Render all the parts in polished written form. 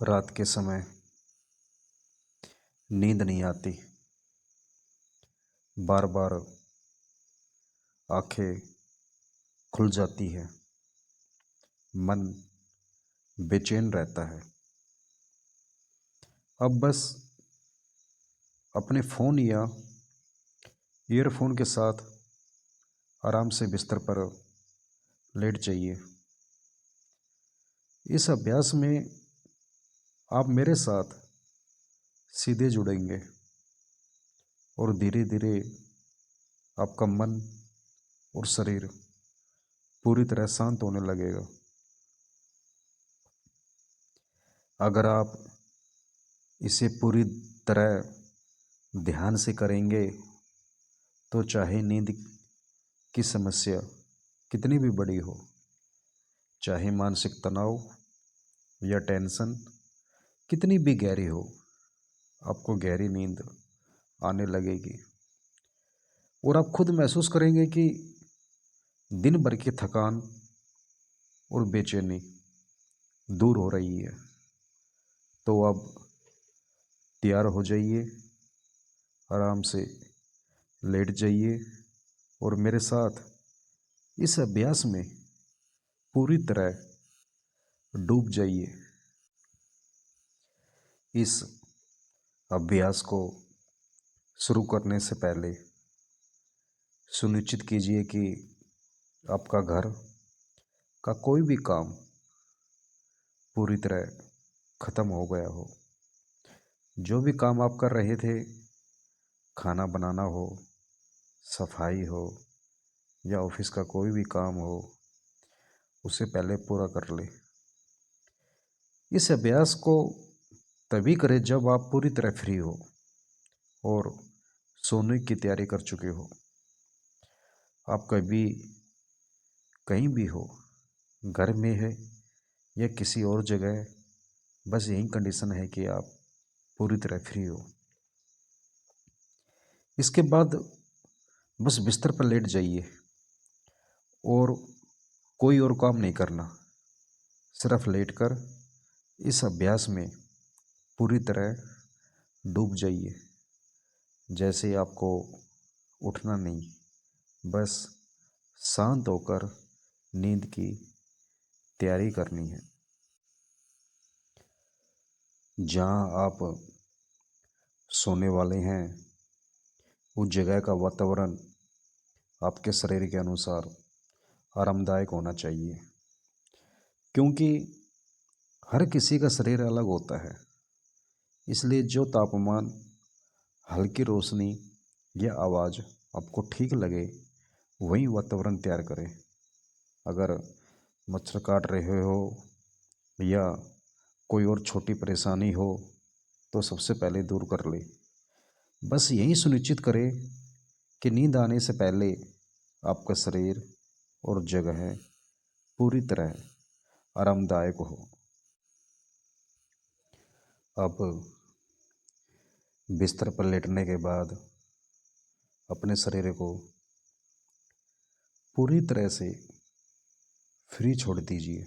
रात के समय नींद नहीं आती। बार बार आंखें खुल जाती है। मन बेचैन रहता है। अब बस अपने फ़ोन या ईयरफोन के साथ आराम से बिस्तर पर लेट जाइए। इस अभ्यास में आप मेरे साथ सीधे जुड़ेंगे और धीरे धीरे आपका मन और शरीर पूरी तरह शांत होने लगेगा। अगर आप इसे पूरी तरह ध्यान से करेंगे तो चाहे नींद की समस्या कितनी भी बड़ी हो, चाहे मानसिक तनाव या टेंशन कितनी भी गहरी हो, आपको गहरी नींद आने लगेगी और आप खुद महसूस करेंगे कि दिन भर की थकान और बेचैनी दूर हो रही है। तो अब तैयार हो जाइए, आराम से लेट जाइए और मेरे साथ इस अभ्यास में पूरी तरह डूब जाइए। इस अभ्यास को शुरू करने से पहले सुनिश्चित कीजिए कि आपका घर का कोई भी काम पूरी तरह खत्म हो गया हो। जो भी काम आप कर रहे थे, खाना बनाना हो, सफाई हो या ऑफिस का कोई भी काम हो, उसे पहले पूरा कर ले। इस अभ्यास को तभी करें जब आप पूरी तरह फ्री हो और सोने की तैयारी कर चुके हो। आप कभी कहीं भी हो, घर में है या किसी और जगह, बस यही कंडीशन है कि आप पूरी तरह फ्री हो। इसके बाद बस बिस्तर पर लेट जाइए और कोई और काम नहीं करना। सिर्फ लेटकर इस अभ्यास में पूरी तरह डूब जाइए। जैसे आपको उठना नहीं, बस शांत होकर नींद की तैयारी करनी है। जहाँ आप सोने वाले हैं उस जगह का वातावरण आपके शरीर के अनुसार आरामदायक होना चाहिए, क्योंकि हर किसी का शरीर अलग होता है। इसलिए जो तापमान, हल्की रोशनी या आवाज़ आपको ठीक लगे वही वातावरण तैयार करें। अगर मच्छर काट रहे हो या कोई और छोटी परेशानी हो तो सबसे पहले दूर कर ले। बस यही सुनिश्चित करें कि नींद आने से पहले आपका शरीर और जगह पूरी तरह आरामदायक हो। अब बिस्तर पर लेटने के बाद अपने शरीर को पूरी तरह से फ्री छोड़ दीजिए।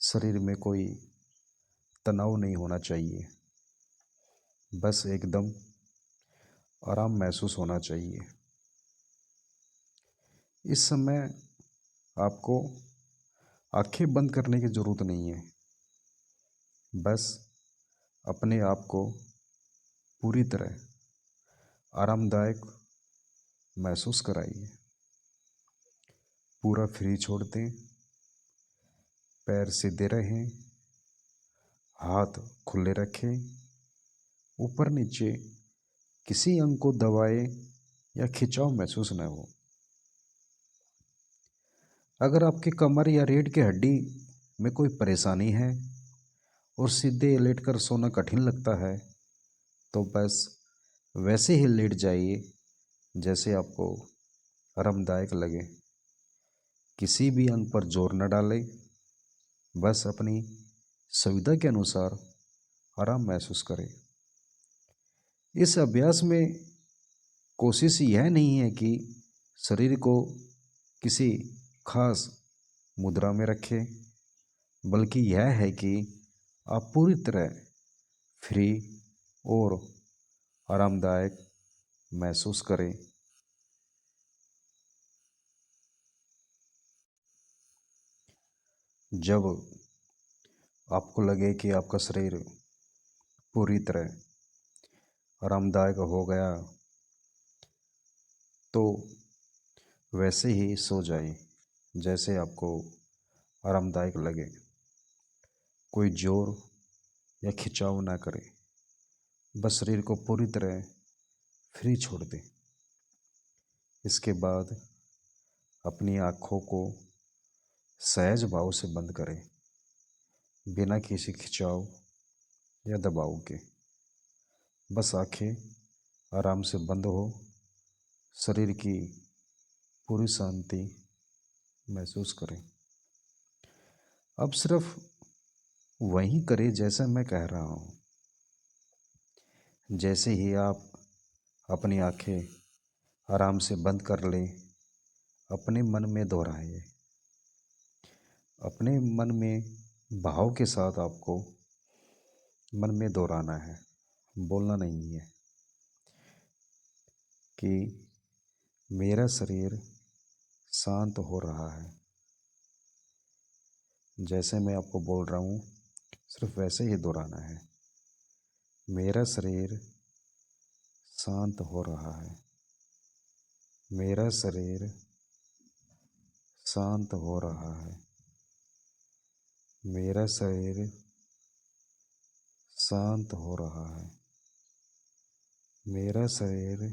शरीर में कोई तनाव नहीं होना चाहिए, बस एकदम आराम महसूस होना चाहिए। इस समय आपको आंखें बंद करने की ज़रूरत नहीं है। बस अपने आप को पूरी तरह आरामदायक महसूस कराइए। पूरा फ्री छोड़ दें, पैर सीधे रहें, हाथ खुले रखें, ऊपर नीचे किसी अंग को दबाएं या खिंचाव महसूस न हो। अगर आपकी कमर या रीढ़ की हड्डी में कोई परेशानी है और सीधे लेटकर सोना कठिन लगता है तो बस वैसे ही लेट जाइए जैसे आपको आरामदायक लगे। किसी भी अंग पर जोर न डालें, बस अपनी सुविधा के अनुसार आराम महसूस करें। इस अभ्यास में कोशिश यह नहीं है कि शरीर को किसी खास मुद्रा में रखें, बल्कि यह है कि आप पूरी तरह फ्री और आरामदायक महसूस करें। जब आपको लगे कि आपका शरीर पूरी तरह आरामदायक हो गया, तो वैसे ही सो जाए जैसे आपको आरामदायक लगे। कोई जोर या खिंचाव ना करे, बस शरीर को पूरी तरह फ्री छोड़ दें। इसके बाद अपनी आँखों को सहज भाव से बंद करें, बिना किसी खिंचाव या दबाव के। बस आंखें आराम से बंद हो, शरीर की पूरी शांति महसूस करें। अब सिर्फ वही करें जैसा मैं कह रहा हूँ। जैसे ही आप अपनी आंखें आराम से बंद कर लें, अपने मन में दोहराइए। अपने मन में भाव के साथ आपको मन में दोहराना है, बोलना नहीं है कि मेरा शरीर शांत हो रहा है। जैसे मैं आपको बोल रहा हूँ, सिर्फ वैसे ही दोहराना है। मेरा शरीर शांत हो रहा है। मेरा शरीर शांत हो रहा है। मेरा शरीर शांत हो रहा है। मेरा शरीर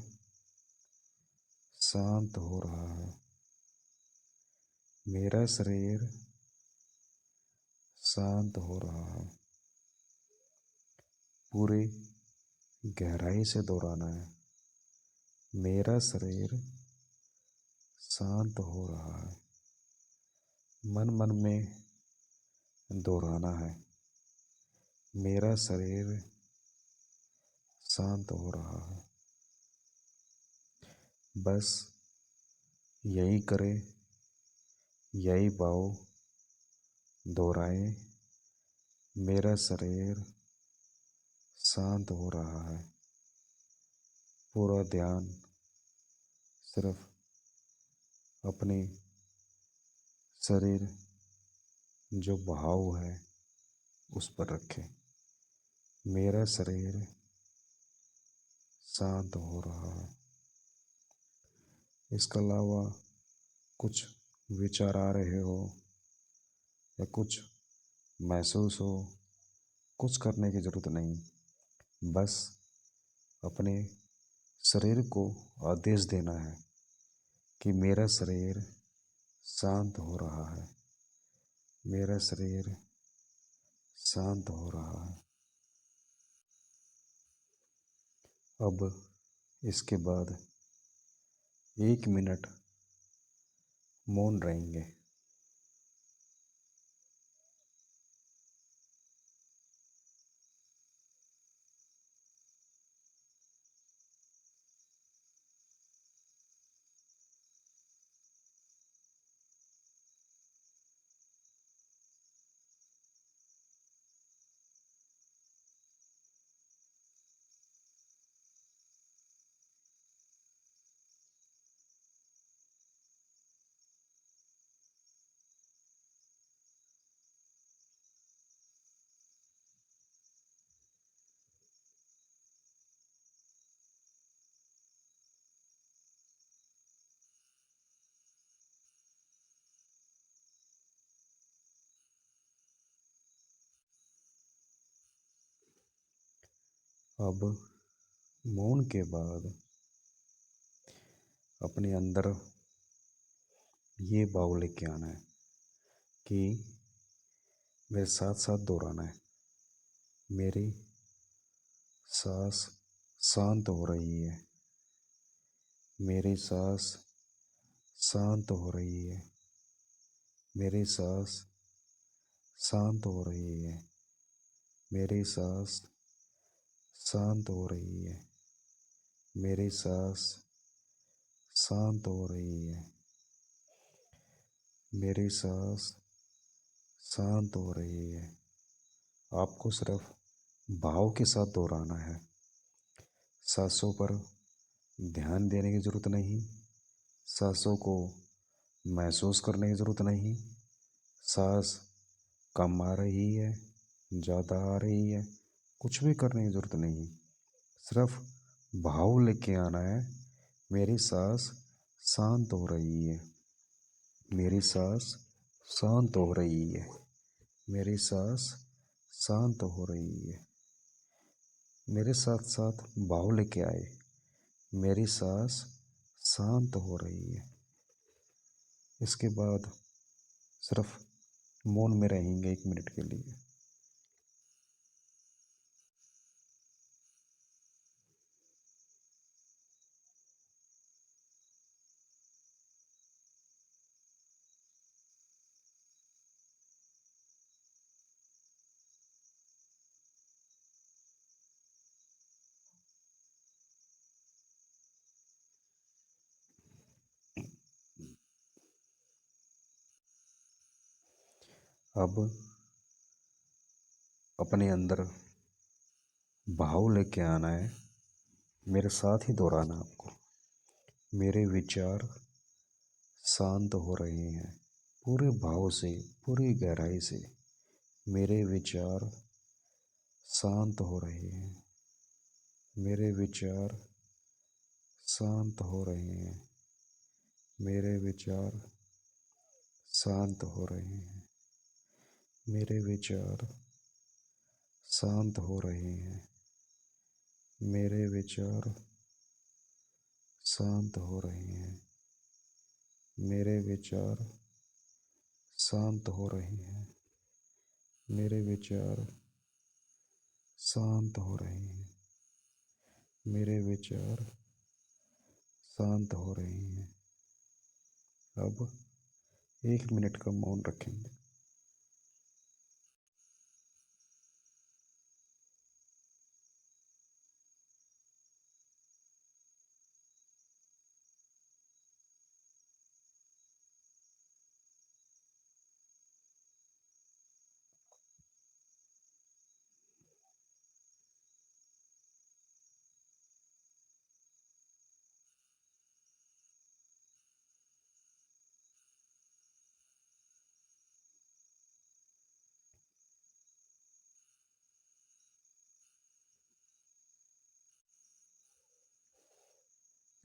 शांत हो रहा है। मेरा शरीर शांत हो रहा है। पूरी गहराई से दोहराना है। मेरा शरीर शांत हो रहा है। मन मन में दोहराना है, मेरा शरीर शांत हो रहा है। बस यही करें, यही भाव दोहराएं। मेरा शरीर शांत हो रहा है। पूरा ध्यान सिर्फ अपने शरीर जो भाव है उस पर रखें। मेरा शरीर शांत हो रहा है। इसके अलावा कुछ विचार आ रहे हो या कुछ महसूस हो, कुछ करने की ज़रूरत नहीं। बस अपने शरीर को आदेश देना है कि मेरा शरीर शांत हो रहा है। मेरा शरीर शांत हो रहा है। अब इसके बाद 1 मिनट मौन रहेंगे। अब मौन के बाद अपने अंदर ये भाव लेके आना है कि मेरे साथ साथ दोहराना है। मेरी सांस शांत हो रही है। मेरी सांस शांत हो रही है। मेरी सांस शांत हो रही है। मेरी सांस शांत हो रही है। मेरी सांस शांत हो रही है। मेरी सांस शांत हो रही है। आपको सिर्फ भाव के साथ दोहराना है। सांसों पर ध्यान देने की ज़रूरत नहीं। सांसों को महसूस करने की ज़रूरत नहीं। सांस कम आ रही है, ज़्यादा आ रही है, कुछ भी करने की ज़रूरत नहीं। सिर्फ भाव लेके आना है। मेरी सांस शांत हो रही है। मेरी सांस शांत हो रही है। मेरी सांस शांत हो रही है। मेरे साथ साथ भाव लेके आए। मेरी सांस शांत हो रही है। इसके बाद सिर्फ मौन में रहेंगे 1 मिनट के लिए। अब अपने अंदर भाव लेके आना है। मेरे साथ ही दोहराना आपको। मेरे विचार शांत हो रहे हैं। पूरे भाव से, पूरी गहराई से मेरे विचार शांत हो रहे हैं। मेरे विचार शांत हो रहे हैं। मेरे विचार शांत हो रहे हैं। मेरे विचार शांत हो रहे हैं। मेरे विचार शांत हो रहे हैं। मेरे विचार शांत हो रहे हैं। मेरे विचार शांत हो रहे हैं। मेरे विचार शांत हो रहे हैं। अब 1 मिनट का मौन रखेंगे।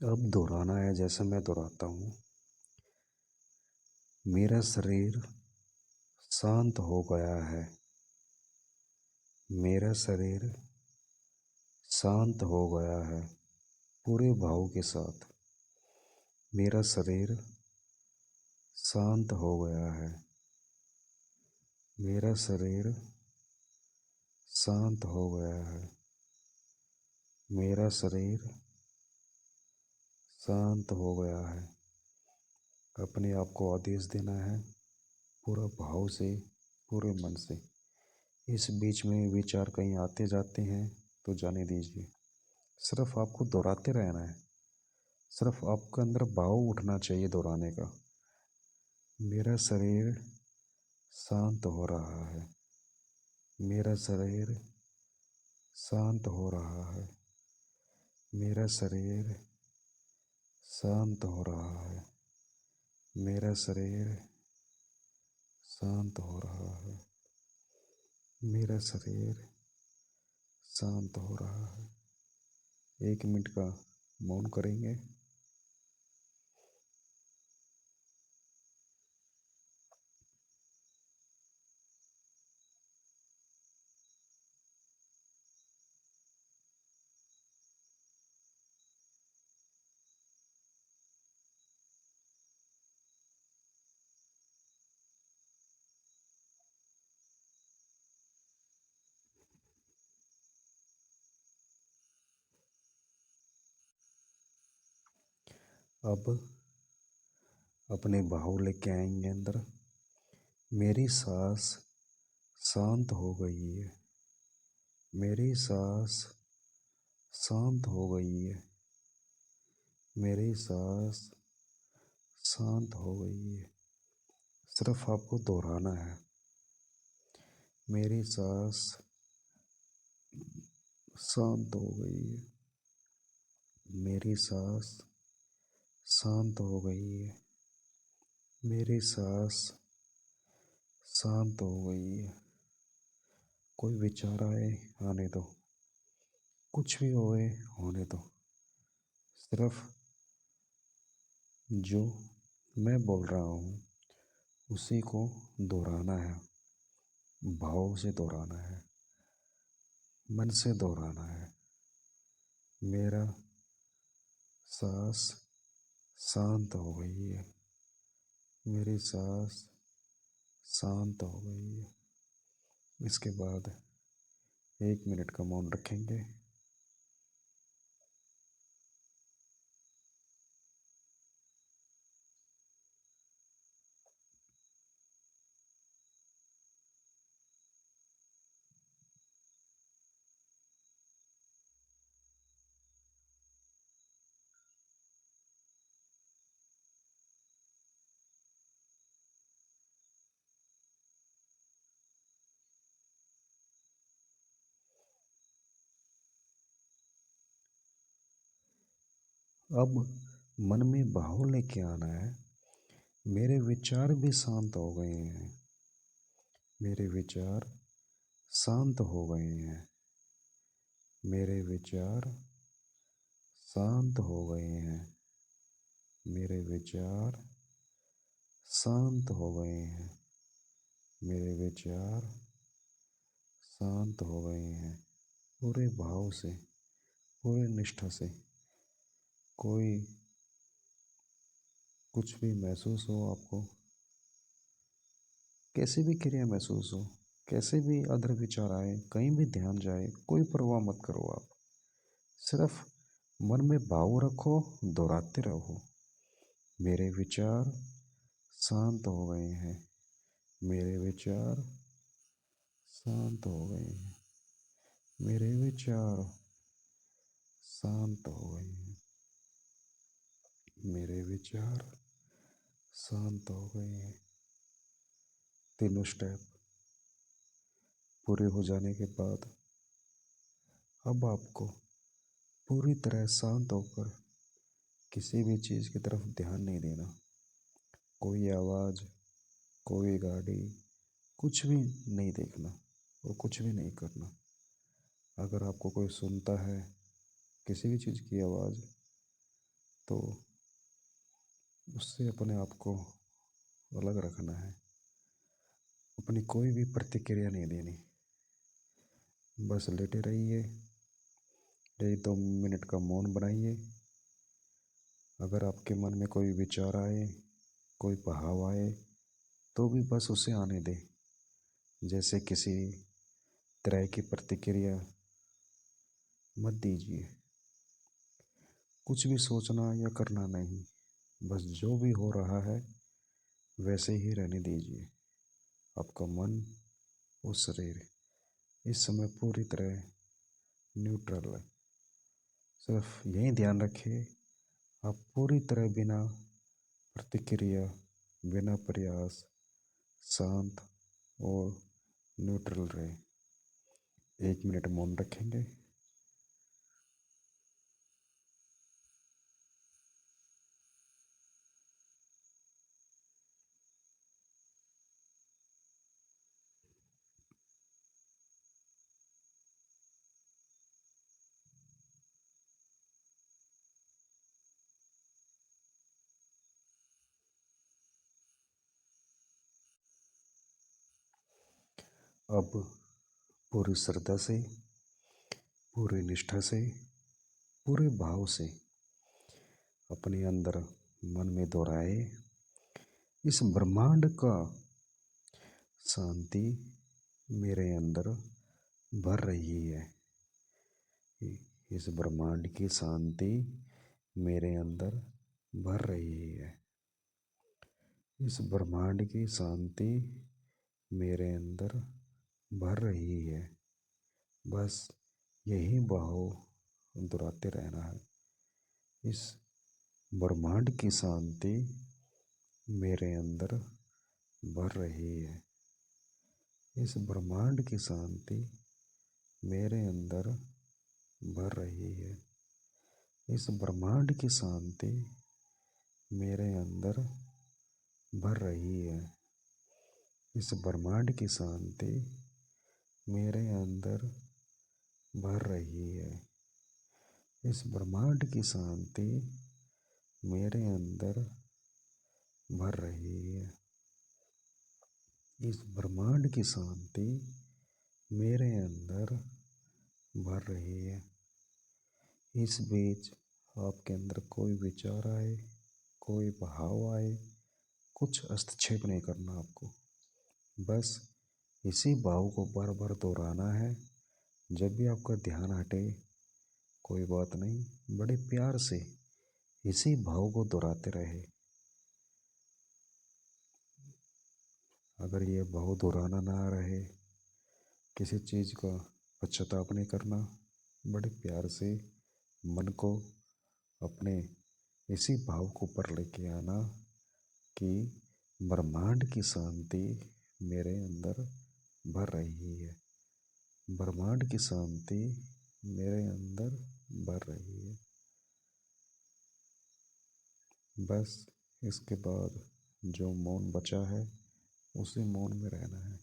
अब दोहराना है जैसे मैं दोहराता हूँ। मेरा शरीर शांत हो गया है। मेरा शरीर शांत हो गया है। पूरे भाव के साथ मेरा शरीर शांत हो गया है। मेरा शरीर शांत हो गया है। मेरा शरीर शांत हो गया है। अपने आप को आदेश देना है पूरा भाव से, पूरे मन से। इस बीच में विचार कहीं आते जाते हैं तो जाने दीजिए। सिर्फ आपको दोहराते रहना है। सिर्फ आपके अंदर भाव उठना चाहिए दोहराने का। मेरा शरीर शांत हो रहा है। मेरा शरीर शांत हो रहा है। मेरा शरीर शांत हो रहा है। मेरा शरीर शांत हो रहा है। मेरा शरीर शांत हो रहा है। 1 मिनट का मौन करेंगे। अब अपने भाव लेके आएंगे अंदर। मेरी सांस शांत हो गई है। मेरी सांस शांत हो गई है। मेरी सांस शांत हो गई है। सिर्फ आपको दोहराना है। मेरी सांस शांत हो गई है। मेरी सांस शांत हो गई है। मेरी सांस शांत हो गई है। कोई विचार आए आने दो, कुछ भी होए होने दो। सिर्फ जो मैं बोल रहा हूँ उसी को दोहराना है, भाव से दोहराना है, मन से दोहराना है। मेरा सांस शांत हो गई है। मेरी सांस शांत हो गई है। इसके बाद 1 मिनट का मौन रखेंगे। अब मन में भाव लेके आना है। मेरे विचार भी शांत हो गए हैं। मेरे विचार शांत हो गए हैं। मेरे विचार शांत हो गए हैं। मेरे विचार शांत हो गए हैं। मेरे विचार शांत हो गए हैं। पूरे भाव से, पूरे निष्ठा से, कोई कुछ भी महसूस हो आपको, कैसी भी क्रिया महसूस हो, कैसे भी अदर विचार आए, कहीं भी ध्यान जाए, कोई परवाह मत करो आप। सिर्फ मन में भाव रखो, दोहराते रहो। मेरे विचार शांत हो गए हैं। मेरे विचार शांत हो गए हैं। मेरे विचार शांत हो गए हैं। मेरे विचार शांत हो गए हैं। तीनों स्टेप पूरे हो जाने के बाद अब आपको पूरी तरह शांत होकर किसी भी चीज़ की तरफ ध्यान नहीं देना। कोई आवाज़, कोई गाड़ी, कुछ भी नहीं देखना और कुछ भी नहीं करना। अगर आपको कोई सुनता है किसी भी चीज़ की आवाज़, तो उससे अपने आप को अलग रखना है। अपनी कोई भी प्रतिक्रिया नहीं देनी। बस लेटे रहिए। 1-2 मिनट का मौन बनाइए। अगर आपके मन में कोई विचार आए, कोई भाव आए, तो भी बस उसे आने दें। जैसे किसी तरह की प्रतिक्रिया मत दीजिए। कुछ भी सोचना या करना नहीं। बस जो भी हो रहा है वैसे ही रहने दीजिए। आपका मन और शरीर इस समय पूरी तरह न्यूट्रल है। सिर्फ यही ध्यान रखिए, आप पूरी तरह बिना प्रतिक्रिया, बिना प्रयास, शांत और न्यूट्रल रहे। 1 मिनट मौन रखेंगे। अब पूरी श्रद्धा से, पूरी निष्ठा से, पूरे भाव से अपने अंदर मन में दोहराए, इस ब्रह्मांड का शांति मेरे अंदर भर रही है। इस ब्रह्मांड की शांति मेरे अंदर भर रही है। इस ब्रह्मांड की शांति मेरे अंदर भर रही है। बस यही भाव दोहराते रहना है। इस ब्रह्मांड की शांति मेरे अंदर भर रही है। इस ब्रह्मांड की शांति मेरे अंदर भर रही है। इस ब्रह्मांड की शांति मेरे अंदर भर रही है। इस ब्रह्मांड की शांति मेरे अंदर भर रही है। इस ब्रह्मांड की शांति मेरे अंदर भर रही है। इस ब्रह्मांड की शांति मेरे अंदर भर रही है। इस बीच आपके अंदर कोई विचार आए, कोई भाव आए, कुछ हस्तक्षेप नहीं करना आपको। बस इसी भाव को बार बार दोहराना है। जब भी आपका ध्यान हटे, कोई बात नहीं, बड़े प्यार से इसी भाव को दोहराते रहे। अगर ये भाव दोहराना ना रहे, किसी चीज़ का पश्चाताप नहीं करना, बड़े प्यार से मन को अपने इसी भाव को ऊपर लेके आना कि ब्रह्मांड की शांति मेरे अंदर भर रही है। ब्रह्मांड की शांति मेरे अंदर भर रही है। बस इसके बाद जो मौन बचा है उसी मौन में रहना है।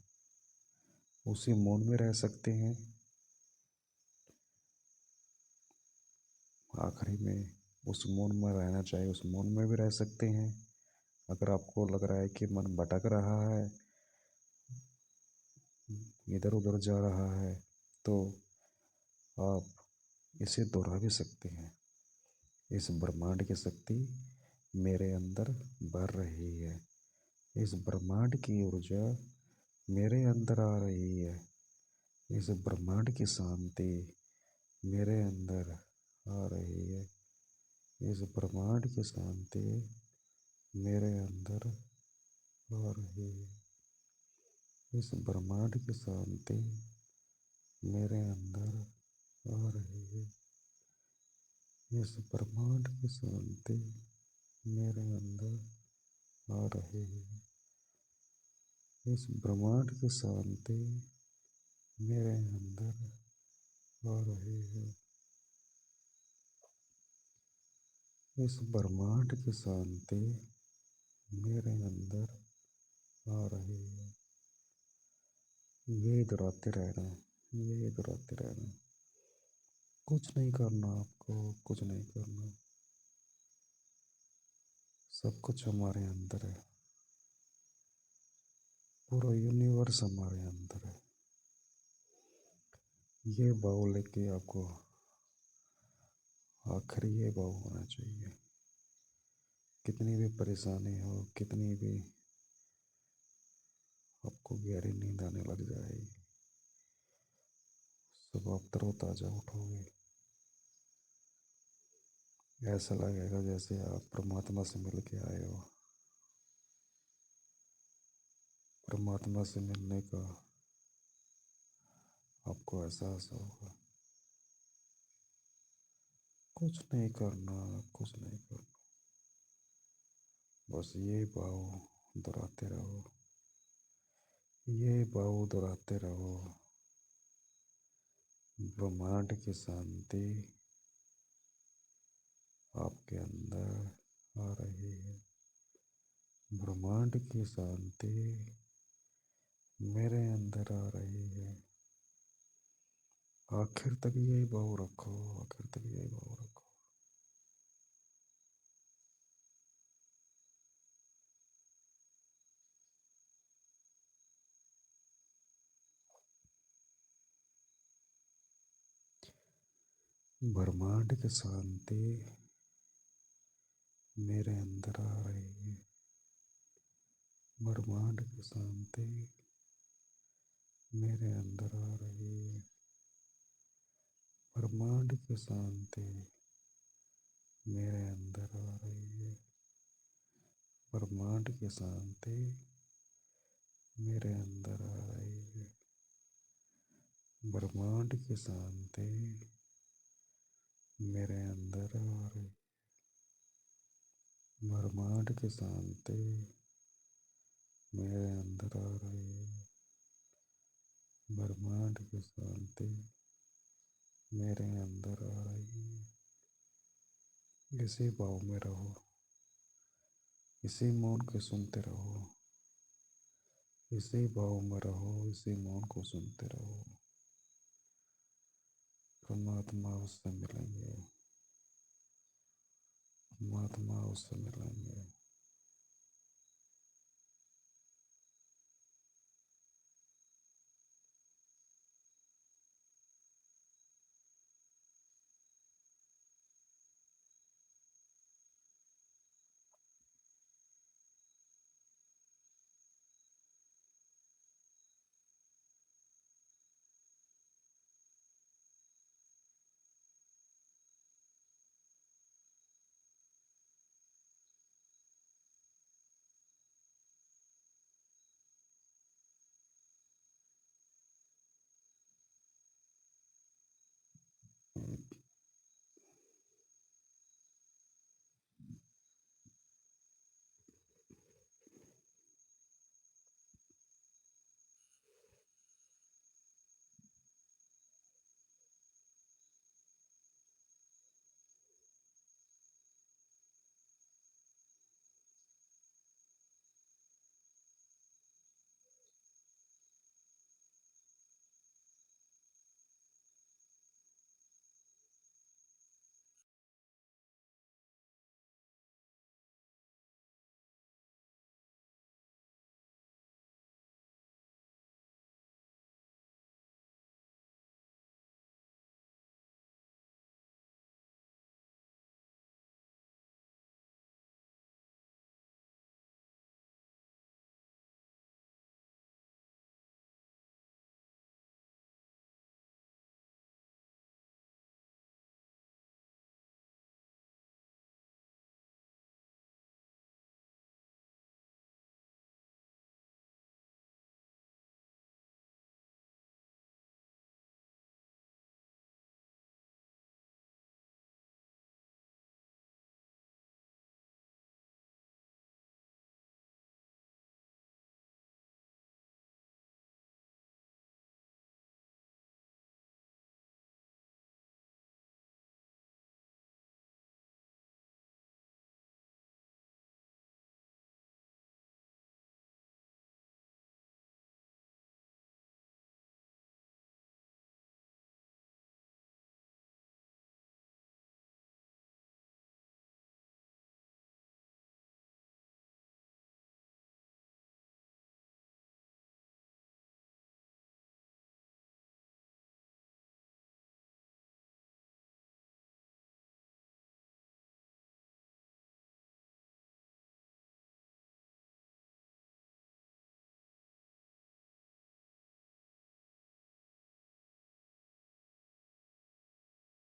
उसी मौन में रह सकते हैं। आखिरी में उस मौन में रहना चाहिए, उस मौन में भी रह सकते हैं। अगर आपको लग रहा है कि मन भटक रहा है, इधर उधर जा रहा है, तो आप इसे दोहरा भी सकते हैं। इस ब्रह्मांड की शक्ति मेरे अंदर भर रही है। इस ब्रह्मांड की ऊर्जा मेरे अंदर आ रही है। इस ब्रह्मांड की शांति मेरे अंदर आ रही है। इस ब्रह्मांड की शांति मेरे अंदर आ रही है। इस ब्रह्मांड की शांति मेरे अंदर आ रही है। इस ब्रह्मांड की शांति मेरे अंदर आ रही है। इस ब्रह्मांड की शांति मेरे अंदर आ रही है। इस ब्रह्मांड की शांति मेरे अंदर आ रही है। ये दोहराते रहना, ये दोहराते रहना। कुछ नहीं करना आपको, कुछ नहीं करना। सब कुछ हमारे अंदर है। पूरा यूनिवर्स हमारे अंदर है। ये भाव लेके आपको आखिरी ये भाव होना चाहिए। कितनी भी परेशानी हो, कितनी भी आपको गहरी नींद आने लग जाएगी, सब आप तरोताजा उठोगे। ऐसा लगेगा जैसे आप परमात्मा से मिल के आए हो। परमात्मा से मिलने का आपको एहसास होगा। कुछ नहीं करना, कुछ नहीं करना। बस ये भाव दोहराते रहो, ये भाव दोहराते रहो। ब्रह्मांड की शांति आपके अंदर आ रही है। ब्रह्मांड की शांति मेरे अंदर आ रही है। आखिर तक यही भाव रखो, आखिर तक यही भाव रखो। ब्रह्मांड की शांति मेरे अंदर आ रही है। ब्रह्मांड की शांति मेरे अंदर आ रही है। ब्रह्मांड की शांति मेरे अंदर आ रही है। ब्रह्मांड की शांति मेरे अंदर आ रही है। ब्रह्मांड की शांति मेरे अंदर आ रही है। ब्रह्मांड की शांति मेरे अंदर आ रही है। ब्रह्मांड की शांति मेरे अंदर आ रही है। इसी भाव में रहो, इसी मौन को सुनते रहो, इसी भाव में रहो, इसी मौन को सुनते रहो। परमात्मा उससे मिलेंगे, परमात्मा उससे मिलेंगे।